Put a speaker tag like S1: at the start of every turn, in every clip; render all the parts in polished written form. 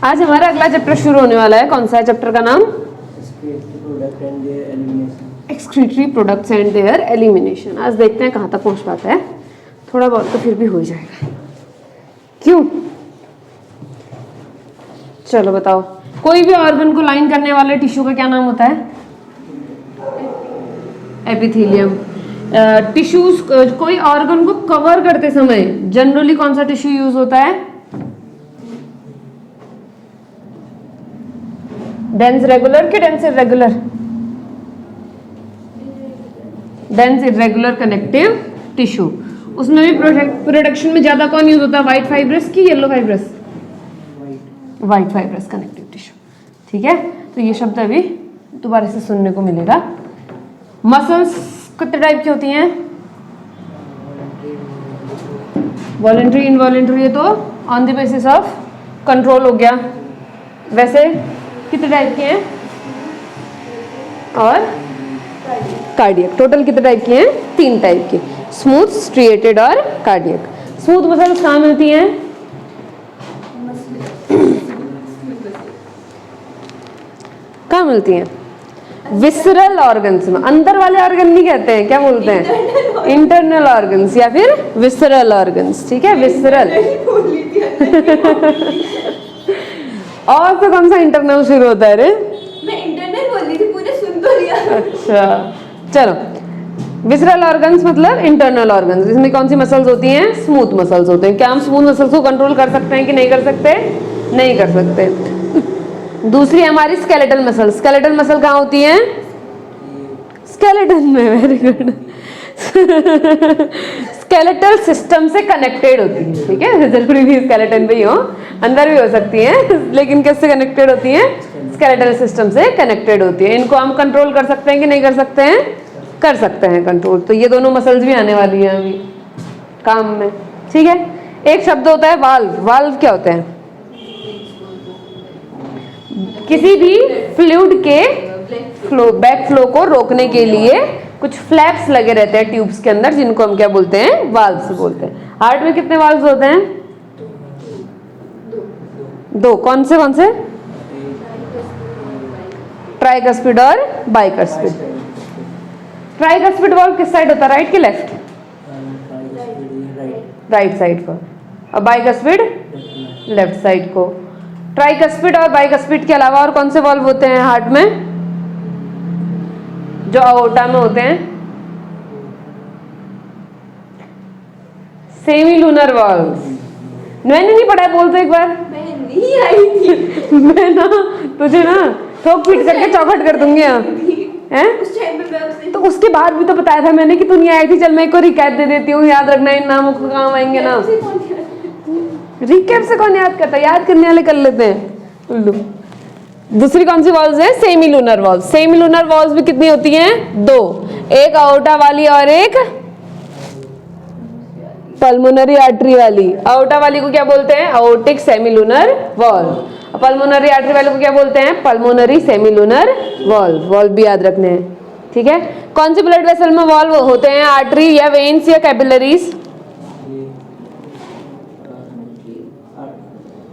S1: आज हमारा अगला चैप्टर शुरू होने वाला है। कौन सा है चैप्टर का नाम? Excretory products and there elimination. आज देखते हैं कहाँ तक पहुँच पाता है। थोड़ा बहुत तो फिर भी हो ही जाएगा। क्यों? चलो बताओ, कोई भी ऑर्गन को लाइन करने वाले टिश्यू का क्या नाम होता है? एपिथेलियम। टिश्यूज, कोई ऑर्गन को कवर करते समय जनरली कौन सा टिश्यू यूज होता है? डेंस रेगुलर कि dense irregular? Dense irregular connective tissue. उसमें भी प्रोडक्शन में ज्यादा कौन यूज होता है? व्हाइट फाइब्रस की yellow fibrous? White fibrous connective tissue. ठीक है, तो ये शब्द अभी दोबारा से सुनने को मिलेगा। मसल्स कितने टाइप की होती हैं? Voluntary, involuntary. तो on the basis of control हो गया। वैसे कितने टाइप के हैं? और कार्डियक। टोटल कितने टाइप के हैं? 3 टाइप के, स्मूथ, स्ट्रिएटेड और कार्डियक। स्मूथ मसल्स कहाँ मिलती हैं? कहाँ मिलती हैं? विसरल ऑर्गन्स में। अंदर वाले ऑर्गन नहीं कहते हैं, क्या बोलते हैं? इंटरनल ऑर्गन्स या फिर विसरल ऑर्गन्स। ठीक है, विसरल। और तो कौन सा इंटरनल शुरू होता है रे?
S2: मैं इंटरनल बोल रही थी, पूरे सुन तो लिया।
S1: अच्छा चलो, विसरल ऑर्गन्स मतलब इंटरनल ऑर्गन्स। इसमें कौन सी मसल्स होती हैं? स्मूथ मसल्स होते हैं। क्या हम स्मूथ मसल्स को कंट्रोल कर सकते हैं कि नहीं कर सकते? नहीं कर सकते। दूसरी हमारी स्केलेटल मसल। स्केलेटल मसल कहाँ होती है? स्केलेटन में। Very good. स्केलेटल सिस्टम से कनेक्टेड होती है। ठीक है, जरूरी भी स्केलेटन पे ही हो, अंदर भी हो सकती है, लेकिन किससे कनेक्टेड होती है? स्केलेटल सिस्टम से कनेक्टेड होती है। इनको हम कंट्रोल कर सकते हैं कि नहीं कर सकते हैं? कर सकते हैं कंट्रोल। तो ये दोनों मसल्स भी आने वाली हैं अभी काम में। ठीक है, एक शब्द होता है वाल्व। वाल्व क्या होते हैं? किसी भी फ्लूइड के बैक फ्लो को रोकने के लिए कुछ फ्लैप्स लगे रहते हैं ट्यूब्स के अंदर, जिनको हम क्या बोलते हैं? वाल्व्स बोलते हैं। हार्ट में कितने वाल्व्स होते हैं? 2। कौन से कौन से? ट्राइकस्पिड और बाइकस्पिड। ट्राइकस्पिड वाल्व किस साइड होता है? राइट के लेफ्ट? राइट साइड पर। और बाइकस्पिड लेफ्ट साइड को। ट्राइकस्पिड और बाइकस्पिड के अलावा और कौन से वाल्व होते हैं हार्ट में जो अओर्टा में होते हैं? Semi lunar valve. मैंने नहीं पढ़ा है, बोल तो एक बार।
S2: मैं नहीं आई थी।
S1: मैं ना तुझे ना ठोक पीट करके चौखट कर दूंगी यहाँ। हैं?
S2: उस टाइम पे मैं उससे
S1: तो उसके बाद भी तो बताया था मैंने कि तू नहीं आई थी। चल मैं एक को रिकैप दे देती हूँ, याद रखना इन नामों को, काम आएंगे ना। रिकैप से कौन याद करता? याद करने वाले कर लेते हैं। दूसरी कौन सी वॉल्व्स है? Semi lunar valve. Semi lunar valves भी कितनी होती हैं? 2। एक अओर्टा वाली और एक पल्मोनरी आर्टरी वाली। अओर्टा वाली को क्या बोलते हैं? Aortic semi lunar valve. Pulmonary artery वाले को क्या बोलते हैं? Pulmonary semi lunar valve. Valve भी याद रखने हैं। ठीक है, कौन सी ब्लड वेसल में वॉल्व होते हैं? आर्टरी या वेन्स या कैपिलरीज?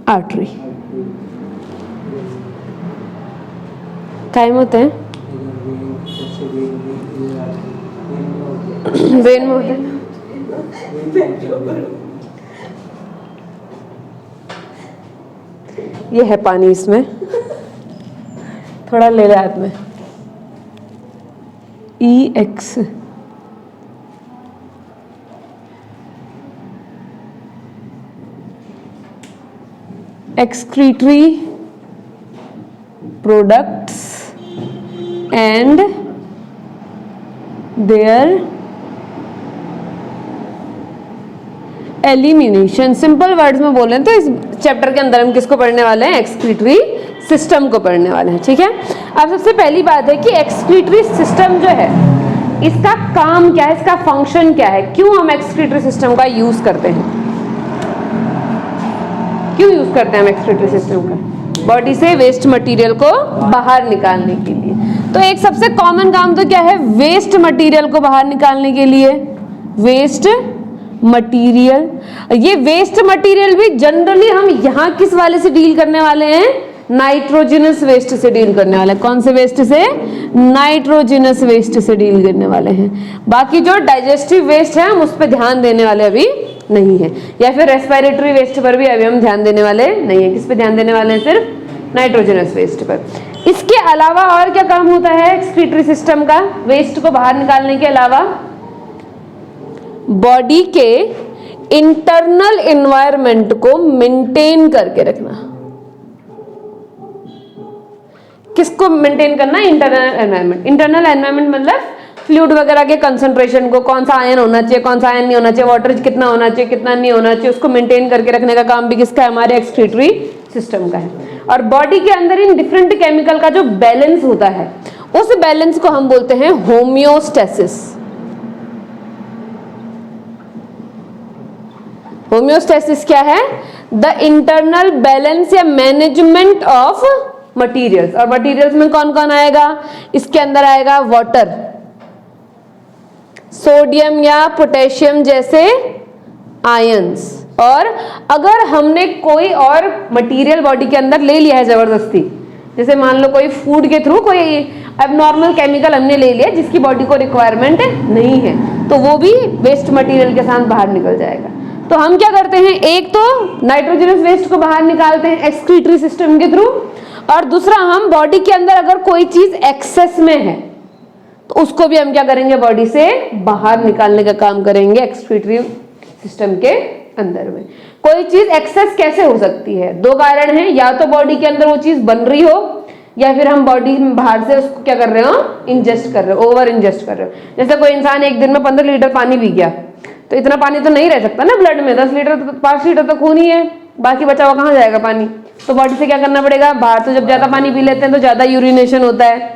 S1: आर्टरी। कायम होते हैं वेन में होते हैं। ये है पानी, इसमें थोड़ा ले ले हाथ में। EX excretory products and their elimination. Simple words में बोलें तो इस चैप्टर के अंदर हम किसको पढ़ने वाले हैं? एक्सक्रीटरी सिस्टम को पढ़ने वाले हैं। ठीक है, अब सबसे पहली बात है कि एक्सक्रीटरी सिस्टम जो है, इसका काम क्या है, इसका फंक्शन क्या है, क्यों हम एक्सक्रीटरी सिस्टम का यूज करते हैं? क्यों यूज करते हैं हम एक्सक्रीटरी सिस्टम का? बॉडी से वेस्ट मटेरियल को बाहर निकालने के लिए। तो एक सबसे कॉमन काम तो क्या है? वेस्ट मटेरियल को बाहर निकालने के लिए वेस्ट मटेरियल। ये वेस्ट मटेरियल भी जनरली हम यहाँ किस वाले से डील करने वाले हैं, नाइट्रोजनस वेस्ट से डील करने वाले हैं। कौन से वेस्ट से, नाइट्रोजनस वेस्ट से डील करने वाले हैं। बाकी जो डाइजेस्टिव वेस्ट है हम उस पर ध्यान देने वाले अभी नहीं है, या फिर रेस्पिरेटरी वेस्ट पर भी अभी हम ध्यान देने वाले नहीं है। किस पे ध्यान देने वाले हैं, सिर्फ नाइट्रोजनस वेस्ट पर। इसके अलावा और क्या काम होता है एक्सक्रीटरी सिस्टम का, वेस्ट को बाहर निकालने के अलावा? बॉडी के इंटरनल एनवायरनमेंट को मेंटेन करके रखना। किसको मेंटेन करना, इंटरनल एनवायरनमेंट। इंटरनल एनवायरनमेंट मतलब फ्लूइड वगैरह के कंसंट्रेशन को, कौन सा आयन होना चाहिए, कौन सा आयन नहीं होना चाहिए, वाटर कितना होना चाहिए, कितना नहीं होना चाहिए, उसको मेंटेन करके रखने का काम भी किसका है, हमारे एक्सक्रीटरी सिस्टम का है। और बॉडी के अंदर इन डिफरेंट केमिकल का जो बैलेंस होता है, उस बैलेंस को हम बोलते हैं होम्योस्टेसिस। होम्योस्टेसिस क्या है, द इंटरनल बैलेंस या मैनेजमेंट ऑफ मटेरियल्स। और मटेरियल्स में कौन कौन आएगा, इसके अंदर आएगा वाटर, सोडियम या पोटेशियम जैसे आयंस। और अगर हमने कोई और मटेरियल बॉडी के अंदर ले लिया है जबरदस्ती, जैसे मान लो कोई फूड के थ्रू कोई एबनॉर्मल केमिकल हमने ले लिया जिसकी बॉडी को रिक्वायरमेंट नहीं है, तो वो भी वेस्ट मटेरियल के साथ बाहर निकल जाएगा। तो हम क्या करते हैं, एक तो नाइट्रोजनस वेस्ट को बाहर निकालते हैं एक्सक्रीटरी सिस्टम के थ्रू, और दूसरा हम बॉडी के अंदर अगर कोई चीज एक्सेस में है तो उसको भी हम क्या करेंगे, बॉडी से बाहर निकालने का काम करेंगे एक्सक्रीटरी सिस्टम के अंदर में। कोई चीज एक्सेस कैसे हो सकती है, दो कारण हैं, या तो बॉडी के अंदर वो चीज बन रही हो, या फिर हम बॉडी में बाहर से उसको क्या कर रहे हो, इंजेस्ट कर रहे हो, ओवर इंजेस्ट कर रहे हो। जैसे कोई इंसान एक दिन में 15 लीटर पानी पी गया, तो इतना पानी तो नहीं रह सकता ना ब्लड में, 10 लीटर तो 5 लीटर तो खून ही है, बाकी बचा हुआ कहाँ जाएगा पानी। तो बॉडी से क्या करना पड़ेगा, बाहर तो जब ज्यादा पानी पी लेते हैं तो ज्यादा यूरिनेशन होता है,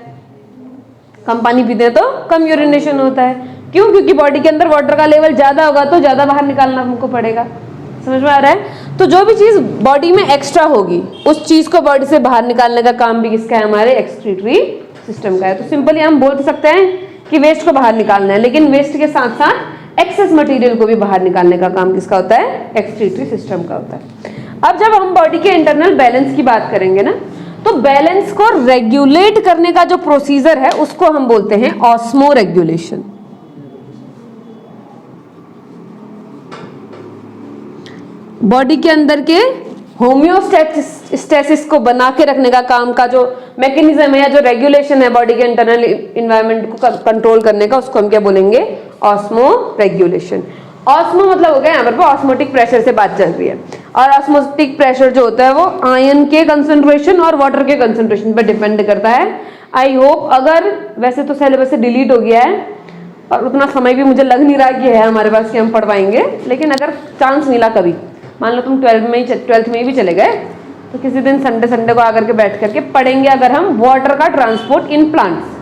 S1: कम पानी पीते हैं तो कम यूरिनेशन होता है। क्यों, क्योंकि बॉडी के अंदर वाटर का लेवल ज्यादा होगा तो ज्यादा बाहर निकालना हमको पड़ेगा। समझ में आ रहा है। तो जो भी चीज बॉडी में एक्स्ट्रा होगी उस चीज को बॉडी से बाहर निकालने का काम भी किसका है, हमारे एक्सक्रीटरी सिस्टम का है। तो सिंपली हम बोल सकते हैं कि वेस्ट को बाहर निकालना है, लेकिन वेस्ट के साथ साथ एक्सेस मटेरियल को भी बाहर निकालने का काम किसका होता है, एक्सक्रीटरी सिस्टम का होता है। अब जब हम बॉडी के इंटरनल बैलेंस की बात करेंगे ना, तो बैलेंस को रेगुलेट करने का जो प्रोसीजर है उसको हम बोलते हैं ऑस्मो रेगुलेशन। बॉडी के अंदर के होम्योस्टेसिस को बना के रखने का काम का जो मैकेनिज्म है या जो रेगुलेशन है बॉडी के इंटरनल इन्वायरमेंट को कंट्रोल करने का, उसको हम क्या बोलेंगे, ऑस्मो रेगुलेशन। ऑस्मो मतलब हो गया यहाँ पर ऑस्मोटिक प्रेशर से बात चल रही है, और ऑस्मोटिक प्रेशर जो होता है वो आयन के कंसंट्रेशन और वाटर के कंसंट्रेशन पर डिपेंड करता है। आई होप, अगर वैसे तो सिलेबस से डिलीट हो गया है और उतना समय भी मुझे लग नहीं रहा कि है हमारे पास कि हम पढ़ पाएंगे, लेकिन अगर चांस मिला कभी, मान लो तुम 12th में भी चले गए, तो किसी दिन संडे को आकर के बैठ करके पढ़ेंगे अगर हम वाटर का ट्रांसपोर्ट इन प्लांट्स,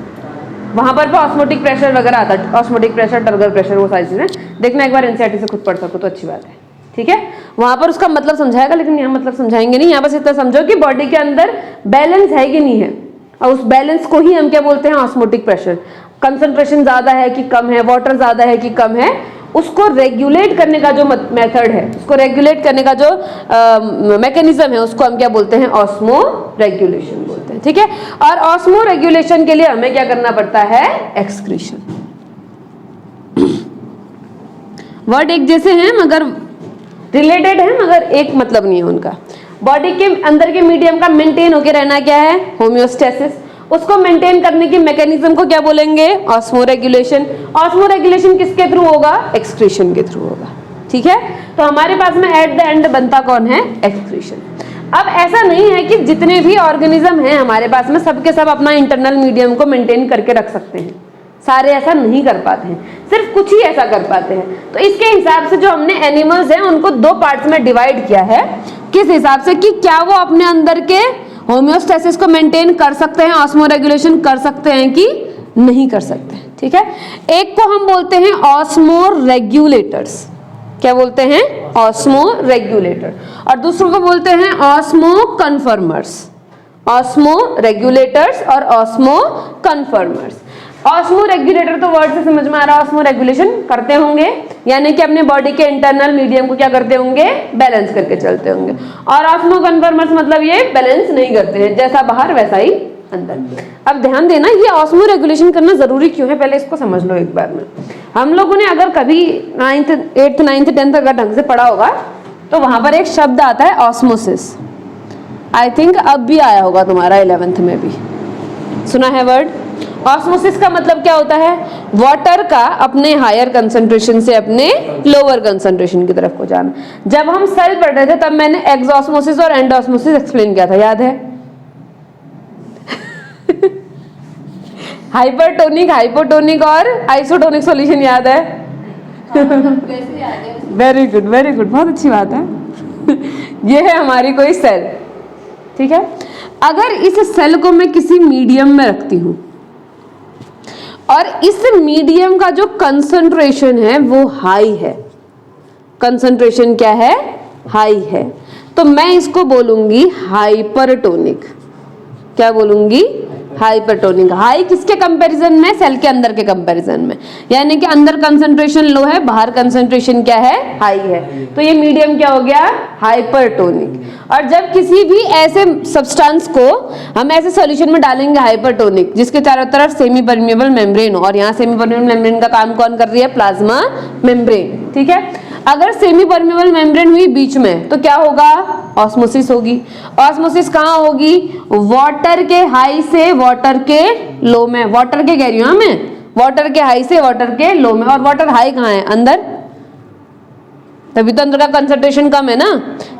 S1: वहां पर ऑस्मोटिक प्रेशर वगैरह आता है, ऑस्मोटिक प्रेशर, टर्गर प्रेशर, वो सारी चीजें देखना एक बार एनसीईआरटी से खुद पढ़ सको तो अच्छी बात है, ठीक है। वहां पर उसका मतलब समझाएगा, लेकिन यहाँ मतलब समझाएंगे नहीं। यहाँ बस इतना समझो कि बॉडी के अंदर बैलेंस है कि नहीं है, और उस बैलेंस को ही हम क्या बोलते हैं, ऑस्मोटिक प्रेशर। कंसंट्रेशन ज्यादा है कि कम है, वाटर ज्यादा है कि कम है, उसको रेगुलेट करने का जो मेथड है, उसको रेगुलेट करने का जो मैकेनिज्म है, उसको हम क्या बोलते हैं, ऑस्मो रेगुलेशन बोलते हैं, ठीक है। और ऑस्मो रेगुलेशन के लिए हमें क्या करना पड़ता है, एक्सक्रीशन। वर्ड एक जैसे हैं मगर रिलेटेड है, मगर एक मतलब नहीं है उनका। बॉडी के अंदर के मीडियम का मेंटेन होके रहना क्या है, होम्योस्टेसिस। उसको मेंटेन करने की मैकेनिज्म को क्या बोलेंगे, ऑस्मो रेगुलेशन। ऑस्मो रेगुलेशन किसके थ्रू होगा, एक्सक्रीशन के थ्रू होगा, ठीक है। तो हमारे पास में एट द एंड बनता कौन है, एक्सक्रीशन। अब ऐसा नहीं है कि जितने भी ऑर्गेनिज्म हैं हमारे पास में सबके सब अपना इंटरनल मीडियम को मेंटेन करके रख सकते हैं, सारे ऐसा नहीं कर पाते हैं, सिर्फ कुछ ही ऐसा कर पाते हैं। तो इसके हिसाब से जो हमने एनिमल्स हैं उनको दो पार्ट्स में डिवाइड किया है, किस हिसाब से कि क्या वो अपने अंदर के होम्योस्टेसिस को मेंटेन कर सकते हैं, ऑस्मो रेगुलेशन कर सकते हैं कि नहीं कर सकते, ठीक है। एक को हम बोलते हैं ऑस्मो रेगुलेटर्स, क्या बोलते हैं, ऑस्मो रेगुलेटर, और दूसरों को बोलते हैं ऑस्मो कन्फर्मर्स। ऑस्मो रेगुलेटर्स और ऑस्मो कन्फर्मर्स। ऑस्मो रेगुलेटर तो वर्ड से समझ में आ रहा है, ऑस्मो रेगुलेशन करते होंगे, यानी कि अपने बॉडी के इंटरनल मीडियम को क्या करते होंगे, बैलेंस करके चलते होंगे। और ऑस्मो कन्फर्मर्स मतलब ये बैलेंस नहीं करते हैं, जैसा बाहर वैसा ही अंदर। अब ध्यान देना, ये ऑस्मो रेगुलेशन करना जरूरी क्यों है, पहले इसको समझ लो एक बार में। हम लोगों ने अगर कभी 9th 8th 9th 10th अगर ढंग से पढ़ा होगा तो वहां पर एक शब्द आता है ऑस्मोसिस। आई थिंक अब भी आया होगा तुम्हारा 11th में भी सुना है वर्ड। ऑस्मोसिस का मतलब क्या होता है, वाटर का अपने हायर कंसंट्रेशन से अपने लोअर कंसंट्रेशन की तरफ को जाना। जब हम सेल पढ़ रहे थे तब मैंने एक्सऑस्मोसिस और एंडोस्मोसिस एक्सप्लेन किया था, याद है? हाइपरटोनिक, हाइपोटोनिक और आइसोटोनिक सॉल्यूशन याद है?
S2: वैसे याद है।
S1: वेरी गुड, वेरी गुड, बहुत अच्छी बात है। ये है हमारी कोई सेल, ठीक है। अगर इस सेल को मैं किसी मीडियम में रखती हूं और इस मीडियम का जो कंसंट्रेशन है वो हाई है, कंसंट्रेशन क्या है, हाई है, तो मैं इसको बोलूंगी हाइपरटोनिक। क्या बोलूंगी, हाइपरटोनिक। हाई किसके कंपैरिजन में, सेल के अंदर के कंपैरिजन में, यानी कि अंदर कंसंट्रेशन लो है, बाहर कंसंट्रेशन क्या है, हाई है, तो ये मीडियम क्या हो गया, हाइपरटोनिक। और जब किसी भी ऐसे सब्सटेंस को हम ऐसे सॉल्यूशन में डालेंगे हाइपरटोनिक, जिसके चारों तरफ सेमी परमिएबल मेम्ब्रेन हो, और यहाँ सेमी परमिएबल मेम्ब्रेन का काम कौन कर रही है, प्लाज्मा मेम्ब्रेन, ठीक है। अगर सेमी परमिएबल मेम्ब्रेन हुई बीच में तो क्या होगा, ऑस्मोसिस होगी। ऑस्मोसिस कहाँ होगी, वाटर के हाई से वाटर के लो में, वाटर के कह रही हूं मैं, वाटर के हाई से वाटर के लो में। और वाटर हाई कहाँ है, अंदर, तभी तो अंदर का कंसंट्रेशन कम है ना।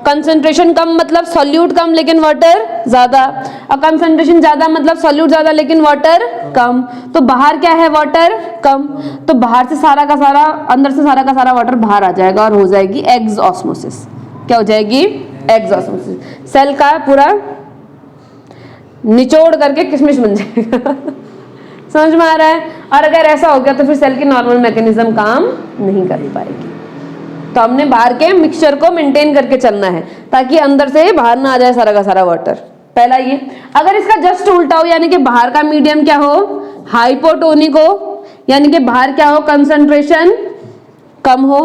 S1: कंसंट्रेशन कम मतलब सॉल्यूट कम लेकिन वाटर ज्यादा, और कंसंट्रेशन ज्यादा मतलब सॉल्यूट ज्यादा लेकिन वाटर कम। तो बाहर क्या है, वाटर कम, तो बाहर से सारा का सारा, अंदर से सारा का सारा वाटर बाहर आ जाएगा और हो जाएगी एक्सऑस्मोसिस। क्या हो जाएगी, एक्सऑस्मोसिस। सेल का पूरा निचोड़ करके किशमिश बन जाएगा। समझ में आ रहा है? और अगर ऐसा हो गया तो फिर सेल की नॉर्मल मैकेनिज्म काम नहीं कर पाएगी। तो हमने बाहर के मिक्सचर को मेंटेन करके चलना है ताकि अंदर से बाहर ना आ जाए सारा का सारा वाटर। पहला ये। अगर इसका जस्ट उल्टा हो, यानी कि बाहर का मीडियम क्या हो, हाइपोटोनिक हो, यानी कि बाहर क्या हो, कंसंट्रेशन कम हो,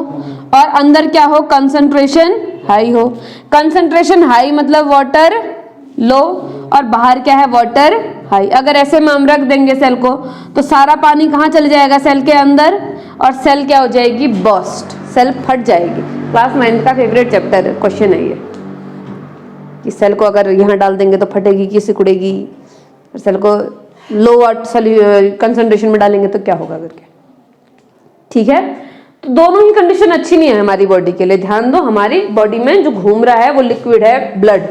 S1: और अंदर क्या हो, कंसंट्रेशन हाई हो। कंसंट्रेशन हाई मतलब वाटर लो, और बाहर क्या है, वाटर हाई। अगर ऐसे में हम रख देंगे सेल को तो सारा पानी कहाँ चले जाएगा, सेल के अंदर, और सेल क्या हो जाएगी, बर्स्ट, सेल फट जाएगी। क्लास 9 का फेवरेट चैप्टर क्वेश्चन है ये, कि सेल को अगर यहाँ डाल देंगे तो फटेगी कि सिकुड़ेगी, सेल को लो कंसंट्रेशन में डालेंगे तो क्या होगा करके। ठीक है, तो दोनों ही कंडीशन अच्छी नहीं है हमारी बॉडी के लिए। ध्यान दो, हमारी बॉडी में जो घूम रहा है वो लिक्विड है, ब्लड,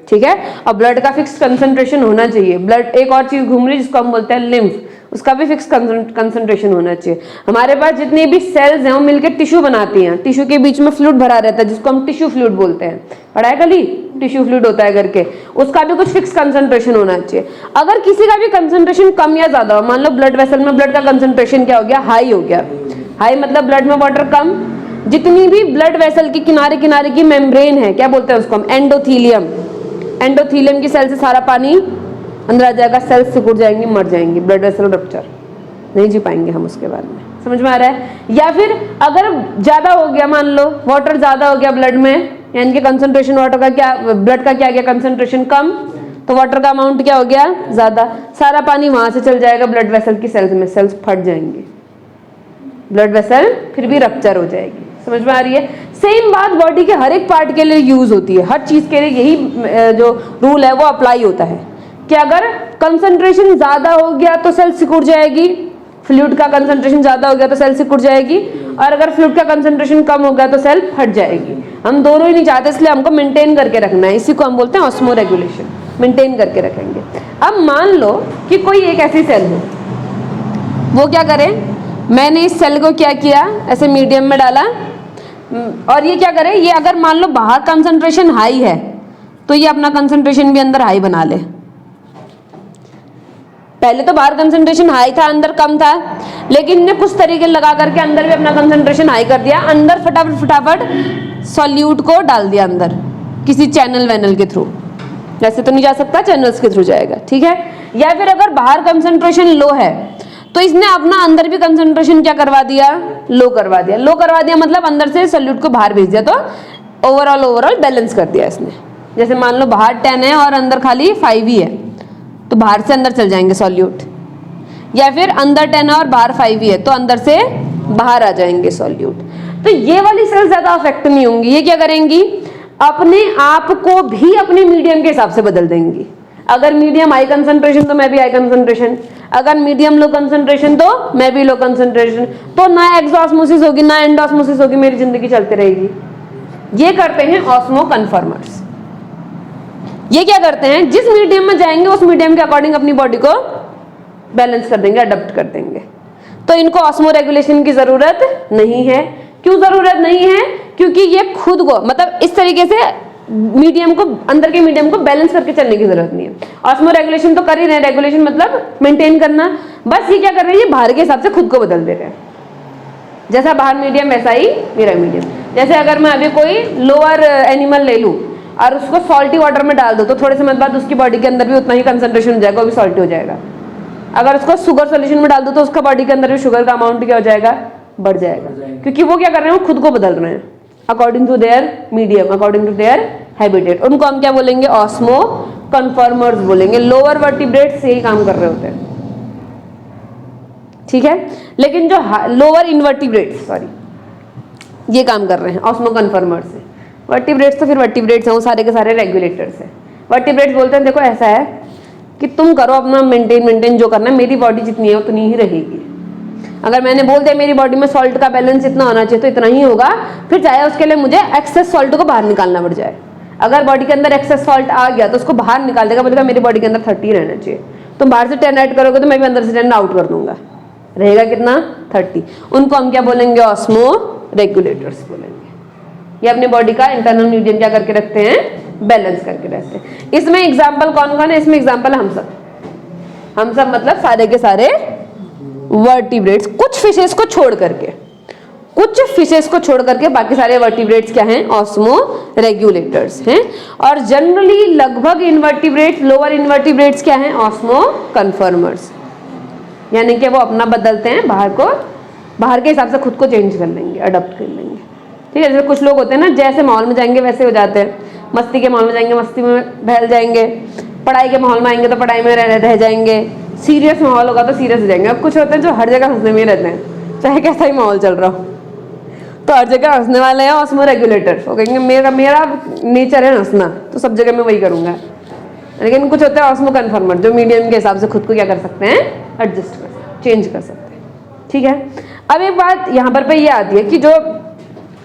S1: ठीक है, और ब्लड का फिक्स कंसंट्रेशन होना चाहिए। ब्लड, एक और चीज घूम रही है जिसको हम बोलते हैं लिम्फ, उसका भी फिक्स कंसंट्रेशन होना चाहिए। हमारे पास जितनी भी सेल्स हैं वो मिलकर टिश्यू बनाती हैं, टिश्यू के बीच में फ्लूइड भरा रहता है जिसको हम टिश्यू फ्लूइड बोलते हैं। पढ़ा है कल ही, टिश्यू फ्लूइड होता है करके, उसका भी कुछ फिक्स कंसंट्रेशन होना चाहिए। अगर किसी का भी कंसंट्रेशन कम या ज्यादा हो, मान लो ब्लड वेसल में ब्लड का कंसंट्रेशन क्या हो गया, हाई हो गया, हाई मतलब ब्लड में वाटर कम, जितनी भी ब्लड वेसल की किनारे किनारे की मेम्ब्रेन है, क्या बोलते हैं उसको हम, एंडोथीलियम, एंडोथीलियम की सेल से सारा पानी अंदर आ जाएगा, सेल्स सिकुड़ जाएंगी, मर जाएंगी, ब्लड वेसल रप्चर, नहीं जी पाएंगे हम उसके बाद में। समझ में आ रहा है? या फिर अगर ज्यादा हो गया, मान लो वाटर ज्यादा हो गया ब्लड में, यानी कि कंसंट्रेशन वाटर का क्या, ब्लड का क्या गया, कंसंट्रेशन कम, तो वाटर का अमाउंट क्या हो गया, ज्यादा, सारा पानी वहां से चल जाएगा ब्लड वेसल की सेल्स में, सेल्स फट जाएंगे, ब्लड वेसल फिर भी रप्चर हो जाएगी। समझ में आ रही है? सेम बात बॉडी के हर एक पार्ट के लिए यूज होती है, हर चीज के लिए यही जो रूल है वो अप्लाई होता है कि अगर कंसंट्रेशन ज्यादा हो गया तो सेल सिकुड़ जाएगी, फ्लूइड का कंसंट्रेशन ज्यादा हो गया तो सेल सिकुड़ जाएगी, और अगर फ्लूइड का कंसंट्रेशन कम हो गया तो सेल फट जाएगी। हम दोनों ही नहीं चाहते, इसलिए हमको मेंटेन करके रखना है, इसी को हम बोलते हैं ऑस्मो रेगुलेशन, मेंटेन करके रखेंगे। अब मान लो कि कोई एक ऐसी सेल हो, वो क्या करे, मैंने इस सेल को क्या किया, ऐसे मीडियम में डाला, और ये क्या करे, ये अगर मान लो बाहर कंसंट्रेशन हाई है तो ये अपना कंसंट्रेशन भी अंदर हाई बना ले। पहले तो बाहर कंसंट्रेशन हाई था, अंदर कम था, लेकिन इन्हें कुछ तरीके लगा करके अंदर भी अपना कंसंट्रेशन हाई कर दिया, अंदर फटाफट फटाफट सॉल्यूट को डाल दिया अंदर, किसी चैनल वैनल के थ्रू, वैसे तो नहीं जा सकता, चैनल्स के थ्रू जाएगा, ठीक है। या फिर अगर बाहर कंसंट्रेशन लो है तो इसने अपना अंदर भी कंसंट्रेशन क्या करवा दिया, लो करवा दिया। लो करवा दिया मतलब अंदर से सॉल्यूट को बाहर भेज दिया, तो ओवरऑल बैलेंस कर दिया इसने। जैसे मान लो बाहर 10 है और अंदर खाली 5 ही है, तो बाहर से अंदर चल जाएंगे सॉल्यूट, या फिर अंदर 10 है और बाहर 5 ही है तो अंदर से बाहर आ जाएंगे सॉल्यूट। तो ये वाली सेल्स ज्यादा अफेक्ट नहीं होंगी। ये क्या करेंगी, अपने आप को भी अपने मीडियम के हिसाब से बदल देंगी। अगर मीडियम हाई कंसंट्रेशन तो मैं भी हाई कंसंट्रेशन, अगर मीडियम लो कंसंट्रेशन तो मैं भी लो कंसंट्रेशन, तो ना एक्सऑस्मोसिस होगी ना एंडोस्मोसिस होगी, मेरी जिंदगी चलती रहेगी। ये करते हैं ऑस्मो कन्फर्मर्स। ये क्या करते हैं, जिस मीडियम में जाएंगे उस मीडियम के अकॉर्डिंग अपनी बॉडी को बैलेंस कर देंगे, अडॉप्ट कर देंगे। तो इनको ऑस्मो रेगुलेशन की जरूरत नहीं है। क्यों जरूरत नहीं है, क्योंकि ये खुद को मतलब इस तरीके से मीडियम को, अंदर के मीडियम को बैलेंस करके चलने की जरूरत नहीं है। ऑस्मो रेगुलेशन तो कर ही रहे हैं, रेगुलेशन मतलब मेंटेन करना, बस ये क्या कर रहे हैं, ये बाहर के हिसाब से खुद को बदल दे रहे हैं। जैसा बाहर मीडियम वैसा ही मेरा मीडियम। जैसे अगर मैं अभी कोई लोअर एनिमल ले लूं और उसको सॉल्टी वाटर में डाल दो, तो थोड़े समय बाद उसकी बॉडी के अंदर भी उतना ही कंसंट्रेशन हो जाएगा, वो भी सॉल्टी हो जाएगा। अगर उसको शुगर सॉल्यूशन में डाल दो तो उसका बॉडी के अंदर भी शुगर का अमाउंट क्या हो जाएगा, बढ़ जाएगा, क्योंकि वो क्या कर रहे हैं, वो खुद को बदल रहे हैं according to their medium, according to their habitat. उनको हम क्या बोलेंगे, ऑस्मो कन्फर्मर्स बोलेंगे। लोअर वर्टिब्रेट्स से ही काम कर रहे होते हैं, ठीक है। लेकिन जो लोअर इनवर्टिब्रेट्स, सॉरी, ये काम कर रहे हैं ऑस्मो कन्फर्मर्स से। वर्टिब्रेट्स तो फिर वर्टिब्रेट्स हैं, वो सारे के सारे रेगुलेटर्स हैं। वर्टिब्रेट्स बोलते हैं देखो ऐसा है कि तुम करो अपना मेंटेन जो करना है, मेरी बॉडी जितनी है उतनी ही रहेगी। अगर मैंने बोल दिया मेरी बॉडी में सॉल्ट का बैलेंस इतना होना चाहिए तो इतना ही होगा, फिर चाहे उसके लिए मुझे एक्सेस सॉल्ट को बाहर निकालना पड़ जाए। अगर बॉडी के अंदर एक्सेस सॉल्ट आ गया तो उसको बाहर निकाल देगा, बोलेगा मेरी बॉडी के अंदर 30 रहना चाहिए। तुम बाहर से 10 ऐड करोगे तो मैं भी अंदर से 10 आउट कर दूंगा, रहेगा कितना, 30। उनको हम क्या बोलेंगे, ऑस्मो रेगुलेटर्स बोलेंगे। ये अपने बॉडी का इंटरनल मीडियम क्या करके रखते हैं, बैलेंस करके रखते हैं। इसमें एग्जाम्पल कौन कौन है, इसमें एग्जाम्पल हम सब मतलब सारे के सारे वर्टिब्रेट्स, कुछ फिशेस को छोड़ करके बाकी सारे वर्टिब्रेट्स क्या हैं, ऑस्मो रेगुलेटर्स हैं। और जनरली लगभग इनवर्टिब्रेट्स, लोअर इनवर्टिब्रेट्स क्या हैं, ऑस्मो कन्फर्मर्स, यानी कि वो अपना बदलते हैं, बाहर के हिसाब से खुद को चेंज कर लेंगे, अडॉप्ट कर लेंगे, ठीक है। जैसे कुछ लोग होते हैं ना, जैसे माहौल में जाएंगे वैसे हो जाते हैं। मस्ती के माहौल में जाएंगे मस्ती में बहल जाएंगे, पढ़ाई के माहौल में आएंगे तो पढ़ाई में रह जाएंगे, सीरियस माहौल होगा तो सीरियस हो जाएंगे। अब कुछ होते हैं जो हर जगह हंसने में रहते हैं, चाहे कैसा ही माहौल चल रहा हो, तो हर जगह हंसने वाले हैं ऑस्मो रेगुलेटर्स। वो कहेंगे मेरा नेचर है हंसना, तो सब जगह मैं वही करूंगा। लेकिन कुछ होते हैं ऑस्मो कन्फर्मर, जो मीडियम के हिसाब से खुद को क्या कर सकते हैं, एडजस्ट कर सकते हैं, चेंज कर सकते हैं, ठीक है। अब एक बात यहाँ पर ये आती है कि जो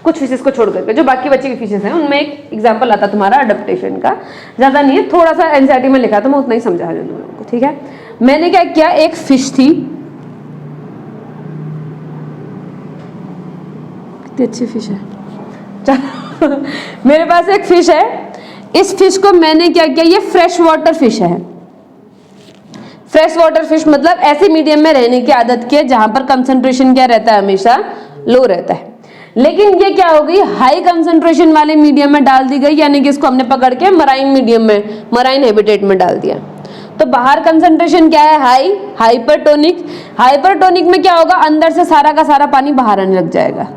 S1: कुछ फिशेस को छोड़ करके जो बाकी बचे के फिशेस हैं, उनमें एक एग्जांपल आता तुम्हारा अडप्टेशन का, ज्यादा नहीं है, थोड़ा सा एनसीईआरटी में लिखा था, मैं उतना ही समझा रही हूँ तुम लोगों को, ठीक है। मैंने क्या किया, एक फिश थी, कितनी अच्छी फिश है, चलो मेरे पास एक फिश है। इस फिश को मैंने क्या किया, ये फ्रेश वाटर फिश है। फ्रेश वाटर फिश मतलब ऐसे मीडियम में रहने की आदत की है जहां पर कंसंट्रेशन क्या रहता है, हमेशा लो रहता है। लेकिन ये क्या हो गई, हाई कंसंट्रेशन वाले मीडियम में डाल दी गई, यानी कि इसको हमने पकड़ के मराइन मीडियम में, मराइन हैबिटेट में डाल दिया। तो बाहर कंसंट्रेशन क्या है, हाई, हाइपरटोनिक। हाइपरटोनिक में क्या होगा, अंदर से सारा का सारा पानी बाहर आने लग जाएगा,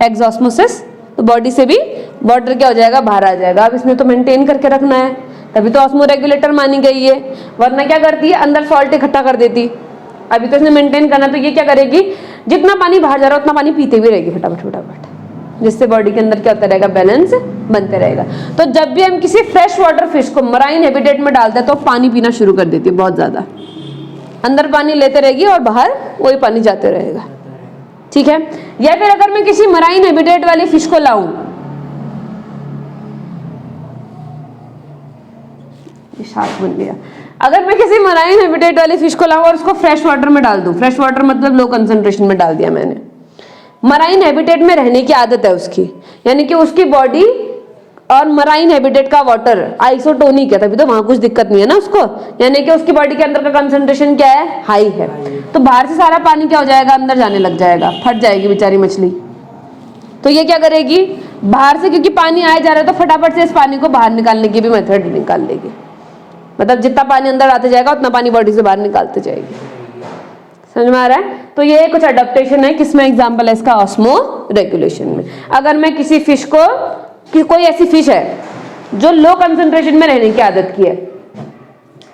S1: एक्सऑस्मोसिस, तो बॉडी से भी वाटर क्या हो जाएगा, बाहर आ जाएगा। अब इसमें तो मेंटेन करके रखना है, तभी तो ऑस्मो रेगुलेटर मानी गई है, वरना क्या करती है, अंदर सॉल्ट इकट्ठा कर देती। अभी तो इसने मेंटेन करना, तो ये क्या करेगी, जितना पानी बाहर जा रहा है उतना पानी पीते भी रहेगी फटाफट, जिससे बॉडी के अंदर क्या होता रहेगा, बैलेंस बनते रहेगा। तो जब भी हम किसी फ्रेश वाटर फिश को मराइन हैबिटेट में डालते हैं तो पानी पीना शुरू कर देती है, बहुत ज्यादा अंदर पानी लेते रहेगी और बाहर वही पानी जाते रहेगा, ठीक है। या फिर अगर मैं किसी मराइन हैबिटेट वाली फिश को लाऊं, साफ बन गया, अगर मैं किसी मराइन हैबिटेट वाली फिश को लाऊं और उसको फ्रेश वाटर में डाल दूं, फ्रेश वाटर मतलब लो कंसंट्रेशन में डाल दिया मैंने, मराइन हैबिटेट में रहने की आदत है उसकी, यानी कि उसकी बॉडी और मराइन हैबिटेट का वाटर आइसोटोनिक है, तभी तो वहां कुछ दिक्कत नहीं है ना उसको, यानी कि उसकी बॉडी के अंदर का कंसंट्रेशन क्या है, हाई है। तो बाहर से सारा पानी क्या हो जाएगा, अंदर जाने लग जाएगा, फट जाएगी बेचारी मछली। तो ये क्या करेगी, बाहर से क्योंकि पानी आया जा रहा है तो फटाफट से इस पानी को बाहर निकालने की भी मेथड निकाल लेगी, मतलब जितना पानी अंदर आते जाएगा उतना पानी बॉडी से बाहर निकालते जाएगी, समझ में आ रहा है? तो ये कुछ अडेप्टेशन है, किसमें एग्जांपल है इसका, ऑस्मो रेगुलेशन में। अगर मैं किसी फिश को, कि कोई ऐसी फिश है जो लो कंसंट्रेशन में रहने की आदत की है,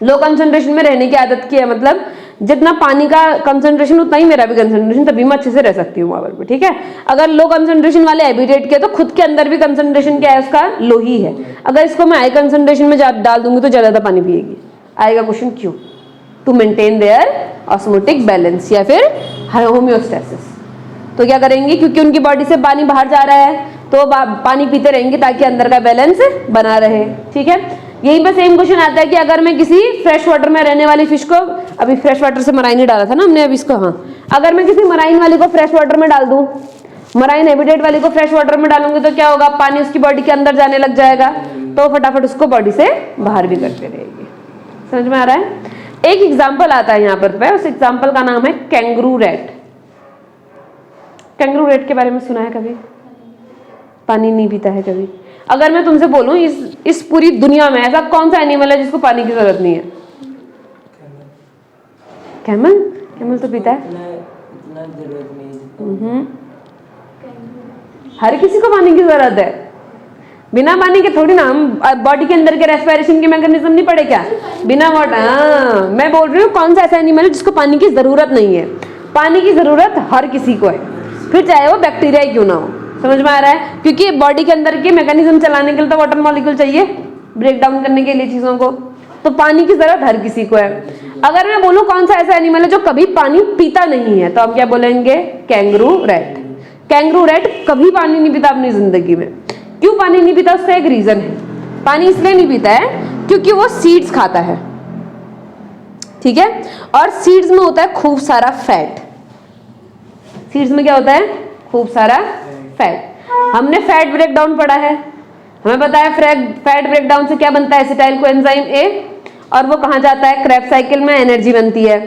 S1: लो कंसंट्रेशन में रहने की आदत की है, मतलब जितना पानी का कंसंट्रेशन उतना ही मेरा भी कंसंट्रेशन, तभी मैं अच्छे से रह सकती हूँ वहां पर, ठीक है। अगर लो कंसंट्रेशन वाले हैबिटेट के, तो खुद के अंदर भी कंसंट्रेशन क्या है उसका, लो ही है। अगर इसको मैं हाई कंसंट्रेशन में डाल दूंगी तो ज्यादा पानी पिएगी। आएगा क्वेश्चन, क्यों? To maintain their osmotic balance या फिर होम्योस्टेसिस। तो क्या करेंगे, क्योंकि उनकी बॉडी से पानी बाहर जा रहा है तो पानी पीते रहेंगे ताकि अंदर का बैलेंस बना रहे, ठीक है। यहीं पे सेम क्वेश्चन आता है कि अगर मैं किसी फ्रेश वाटर में रहने वाली फिश को, अभी फ्रेश वाटर से मराइन ही डाला था ना हमने अभी इसको, हाँ, अगर मैं किसी मराइन वाली को फ्रेश वाटर में डाल दूं, मराइन हैबिटेट वाली को फ्रेश वाटर में डालूंगी तो क्या होगा, पानी उसकी बॉडी के अंदर जाने लग जाएगा, तो फटाफट उसको बॉडी से बाहर भी करते रहेगी। समझ में आ रहा है? एक एग्जाम्पल आता है यहाँ पर, उस एग्जाम्पल का नाम है कैंगरू रैट। कैंगरू रैट के बारे में सुना है कभी? पानी नहीं पीता है कभी। अगर मैं तुमसे बोलूं इस पूरी दुनिया में ऐसा कौन सा एनिमल है जिसको पानी की जरूरत नहीं है? कैमल। कैमल तो पीता है।
S3: इतना जरूरत नहीं है।
S1: हर किसी को पानी की जरूरत है, बिना पानी के थोड़ी ना हम बॉडी के अंदर के रेस्पिरेशन के मैकेनिज्म नहीं पड़े क्या, बिना वाटर। हाँ, मैं बोल रही हूँ कौन सा ऐसा एनिमल है जिसको पानी की जरूरत नहीं है। पानी की जरूरत हर किसी को है, फिर चाहे वो बैक्टीरिया ही क्यों ना हो। समझ में आ रहा है? क्योंकि बॉडी के अंदर के मैकेनिज्म चलाने के लिए तो वाटर मॉलिक्यूल चाहिए, ब्रेक डाउन करने के लिए चीजों को, तो पानी की जरूरत हर किसी को है। अगर मैं बोलूं कौन सा ऐसा एनिमल है जो कभी पानी पीता नहीं है, तो हम क्या बोलेंगे, कैंगरू रैट। कैंगरू रैट कभी पानी नहीं पीता अपनी जिंदगी में। क्यों पानी नहीं पीता? उसका एक रीजन है। पानी इसलिए नहीं पीता है क्योंकि वो सीड्स खाता है, ठीक है, और सीड्स में होता है खूब सारा फैट। सीड्स में क्या होता है? खूब सारा फैट। हमने फैट ब्रेकडाउन पढ़ा है, हमें पता है फैट ब्रेकडाउन से क्या बनता है, एसिटाइल कोएंजाइम ए, और वो कहाँ जाता है, क्रेब्स साइकिल में एनर्जी बनती है।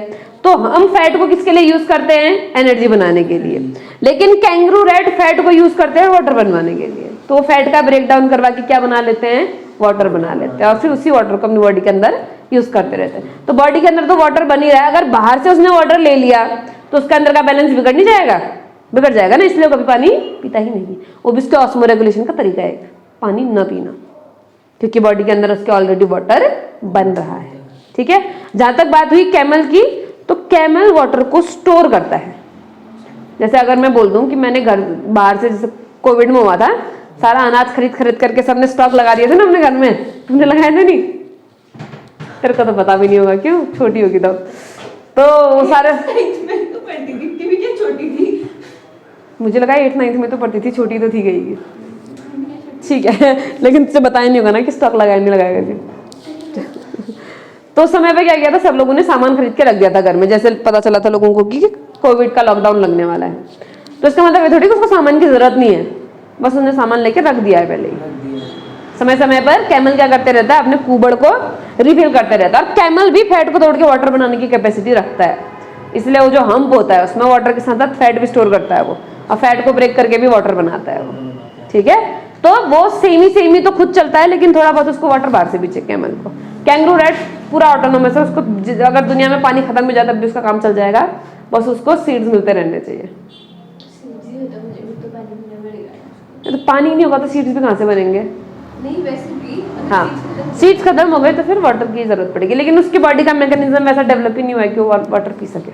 S1: तो हम फैट को किसके लिए यूज करते हैं? एनर्जी बनाने के लिए। लेकिन कैंगरू रैट फैट को यूज करते हैं वाटर बनवाने के लिए। तो वो फैट का ब्रेकडाउन करवा के क्या बना लेते हैं, वाटर बना लेते हैं, और फिर उसी वाटर को अपनी बॉडी के अंदर यूज करते रहते हैं। तो बॉडी के अंदर तो वाटर बन ही रहा है, अगर बाहर से उसने वाटर ले लिया तो उसके अंदर का बैलेंस बिगड़ नहीं जाएगा? बिगड़ जाएगा ना, इसलिए कभी पानी पीता ही नहीं। वो भी उसके ऑस्मो रेगुलेशन का तरीका है, पानी न पीना, क्योंकि बॉडी के अंदर उसके ऑलरेडी वाटर बन रहा है, ठीक है। जहां तक बात हुई कैमल की, तो कैमल वाटर को स्टोर करता है। जैसे अगर मैं बोल दूं कि मैंने घर बाहर से, जैसे कोविड में हुआ था, सारा अनाज खरीद करके सबने स्टॉक लगा दिया था ना अपने घर में, तुमने लगाया था नहीं? तेरे को तो पता भी नहीं होगा, क्यों, छोटी होगी तो वो सारे
S2: छोटी थी,
S1: मुझे लगा 8-9 में तो पढ़ती थी, छोटी तो थी गई, ठीक है, लेकिन तुझे बताया नहीं होगा ना कि स्टॉक लगाया नहीं लगाया करके। तो उस समय पे क्या किया था, सब लोगों ने सामान खरीद के रख दिया था घर में, जैसे पता चला था लोगों को कि कोविड का लॉकडाउन लगने वाला है। तो इसका मतलब ये थोड़ी कि उसको सामान की जरूरत नहीं है, बस उसने सामान लेके रख दिया है पहले ही। समय समय पर कैमल क्या करते रहता है, अपने कुबड़ को रिफिल करते रहता है। और कैमल भी फैट को तोड़ के वाटर बनाने की कैपेसिटी रखता है, इसलिए वो जो हम्प होता है उसमें वाटर के साथ साथ फैट भी स्टोर करता है वो, और फैट को ब्रेक करके भी वाटर बनाता है वो, ठीक है। तो वो सेमी तो खुद चलता है, लेकिन थोड़ा बहुत उसको वाटर बाहर से भी चाहिए कैमल को। कैंगरू रैट पूरा ऑटोनोमस है, उसको अगर दुनिया में पानी खत्म हो जाता तब भी उसका काम चल जाएगा, बस उसको सीड्स मिलते रहने चाहिए। तो पानी नहीं होगा तो सीड्स भी कहाँ से बनेंगे?
S2: नहीं वैसे भी,
S1: हाँ, सीड्स खत्म हो गए तो फिर वाटर की जरूरत पड़ेगी, लेकिन उसकी बॉडी का मैकेनिज्म वैसा डेवलप ही नहीं हुआ है कि वो वाटर पी सके।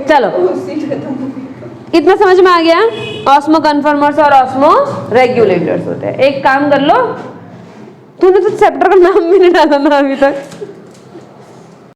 S1: चलो, इतना समझ में आ गया? ऑस्मो कन्फर्मर्स और ऑस्मो रेगुलेटर्स होते हैं। एक काम कर लो, तूने तो चैप्टर का नाम भी नहीं डाला ना अभी तक।